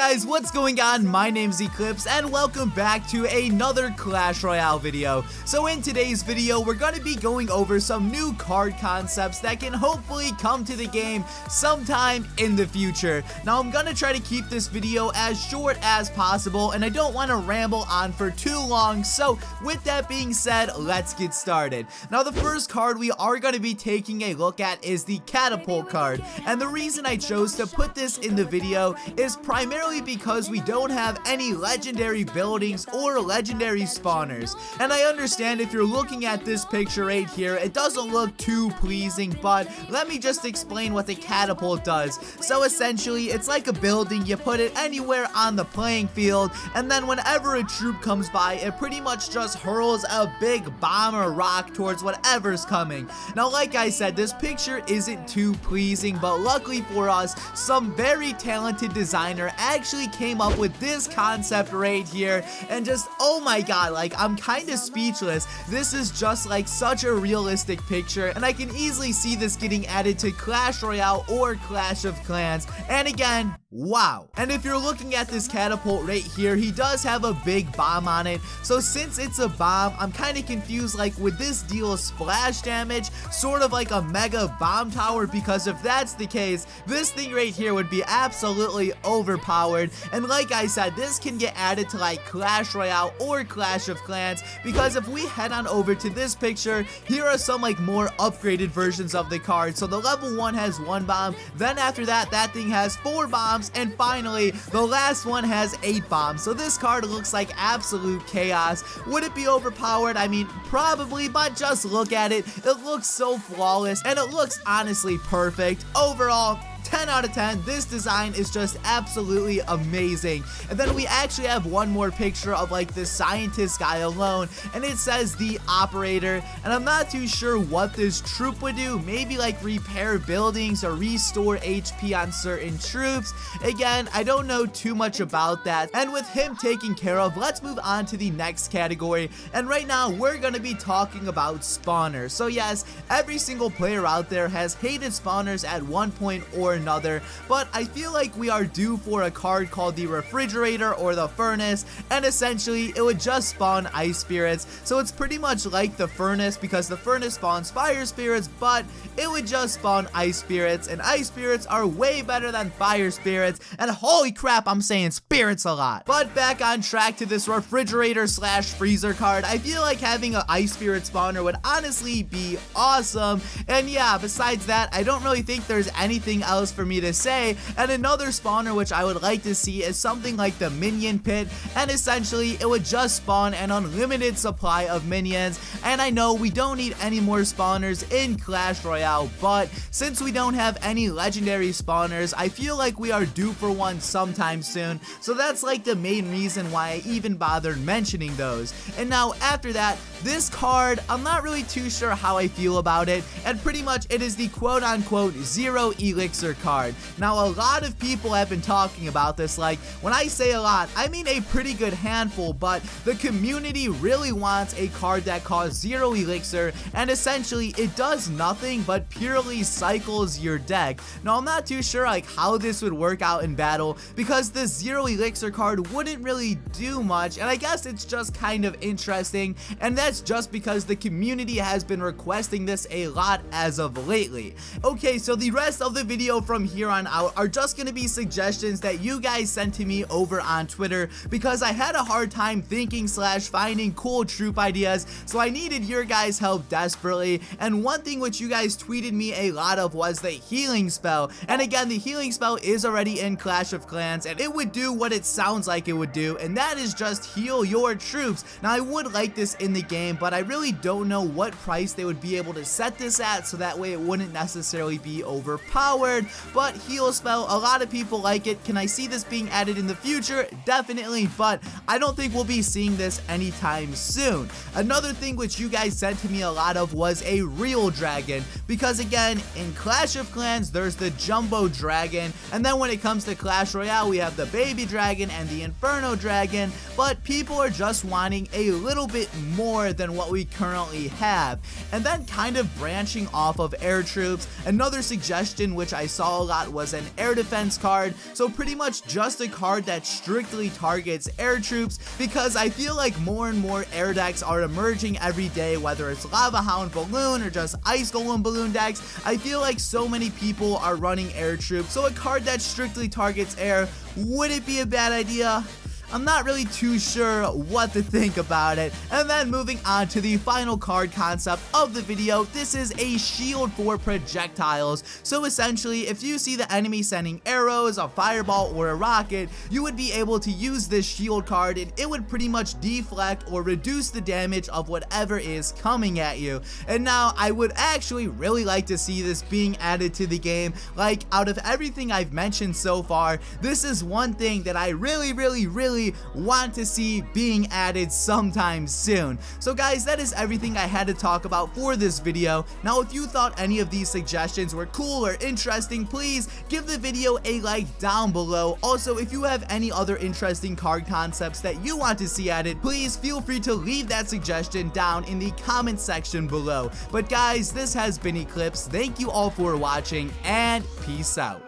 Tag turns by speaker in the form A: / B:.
A: guys, what's going on? My name's Eclipse and welcome back to another Clash Royale video. So in today's video, we're going to be going over some new card concepts that can hopefully come to the game sometime in the future. Now I'm going to try to keep this video as short as possible and I don't want to ramble on for too long. So with that being said, let's get started. Now the first card we are going to be taking a look at is the Catapult card. And the reason I chose to put this in the video is primarily because we don't have any legendary buildings or legendary spawners. And I understand if you're looking at this picture right here, it doesn't look too pleasing, but let me just explain what the Catapult does. So essentially, it's like a building, you put it anywhere on the playing field, and then whenever a troop comes by, it pretty much just hurls a big bomb or rock towards whatever's coming. Now, like I said, this picture isn't too pleasing, but luckily for us, some very talented designer actually came up with this concept right here, and just, oh my god, like, I'm kind of speechless. This is just like such a realistic picture, and I can easily see this getting added to Clash Royale or Clash of Clans, and again, wow. And if you're looking at this Catapult right here, he does have a big bomb on it. So since it's a bomb, I'm kind of confused, like, would this deal splash damage, sort of like a mega bomb tower? Because if that's the case, this thing right here would be absolutely overpowered. And like I said, this can get added to like Clash Royale or Clash of Clans, because if we head on over to this picture, here are some like more upgraded versions of the card. So the level 1 has 1 bomb, then after that, that thing has 4 bombs, and finally the last one has 8 bombs. So this card looks like absolute chaos. Would it be overpowered? I mean, probably, but just look at it. It looks so flawless and it looks honestly perfect. Overall, 10 out of 10. This design is just absolutely amazing. And then we actually have one more picture of like the scientist guy alone, and it says the operator, and I'm not too sure what this troop would do. Maybe like repair buildings or restore HP on certain troops. Again, I don't know too much about that. And with him taken care of, let's move on to the next category. And right now we're going to be talking about spawners. So yes, every single player out there has hated spawners at one point or another, but I feel like we are due for a card called the refrigerator or the furnace, and essentially it would just spawn ice spirits. So it's pretty much like the furnace, because the furnace spawns fire spirits, but it would just spawn ice spirits, and ice spirits are way better than fire spirits, and holy crap, I'm saying spirits a lot. But back on track to this refrigerator slash freezer card, I feel like having an ice spirit spawner would honestly be awesome. And yeah, besides that, I don't really think there's anything else for me to say. And another spawner which I would like to see is something like the Minion Pit, and essentially it would just spawn an unlimited supply of minions. And I know we don't need any more spawners in Clash Royale, but since we don't have any legendary spawners, I feel like we are due for one sometime soon. So that's like the main reason why I even bothered mentioning those. And now after that, this card, I'm not really too sure how I feel about it, and pretty much it is the quote-unquote zero elixir card. Now a lot of people have been talking about this. Like, when I say a lot, I mean a pretty good handful, but the community really wants a card that costs 0 elixir, and essentially it does nothing but purely cycles your deck. Now I'm not too sure like how this would work out in battle, because the 0 elixir card wouldn't really do much, and I guess it's just kind of interesting, and that's just because the community has been requesting this a lot as of lately. Okay, so the rest of the video from here on out are just going to be suggestions that you guys sent to me over on Twitter, because I had a hard time thinking slash finding cool troop ideas, so I needed your guys' help desperately. And one thing which you guys tweeted me a lot of was the healing spell, and again, the healing spell is already in Clash of Clans, and it would do what it sounds like it would do, and that is just heal your troops. Now I would like this in the game, but I really don't know what price they would be able to set this at, so that way it wouldn't necessarily be overpowered. But heal spell, a lot of people like it. Can I see this being added in the future? Definitely, but I don't think we'll be seeing this anytime soon. Another thing which you guys sent to me a lot of was a real dragon, because again, in Clash of Clans there's the jumbo dragon, and then when it comes to Clash Royale we have the baby dragon and the inferno dragon, but people are just wanting a little bit more than what we currently have. And then kind of branching off of air troops, another suggestion which I saw saw a lot was an air defense card, so pretty much just a card that strictly targets air troops, because I feel like more and more air decks are emerging every day, whether it's Lava Hound Balloon or just Ice Golem Balloon decks. I feel like so many people are running air troops, so a card that strictly targets air, would it be a bad idea? I'm not really too sure what to think about it. And then moving on to the final card concept of the video, this is a shield for projectiles. So essentially, if you see the enemy sending arrows, a fireball, or a rocket, you would be able to use this shield card and it would pretty much deflect or reduce the damage of whatever is coming at you. And now I would actually really like to see this being added to the game. Like, out of everything I've mentioned so far, this is one thing that I really want to see being added sometime soon. So guys, that is everything I had to talk about for this video. Now, if you thought any of these suggestions were cool or interesting, please give the video a like down below. Also, if you have any other interesting card concepts that you want to see added, please feel free to leave that suggestion down in the comment section below. But guys, this has been Eclipse. Thank you all for watching, and peace out.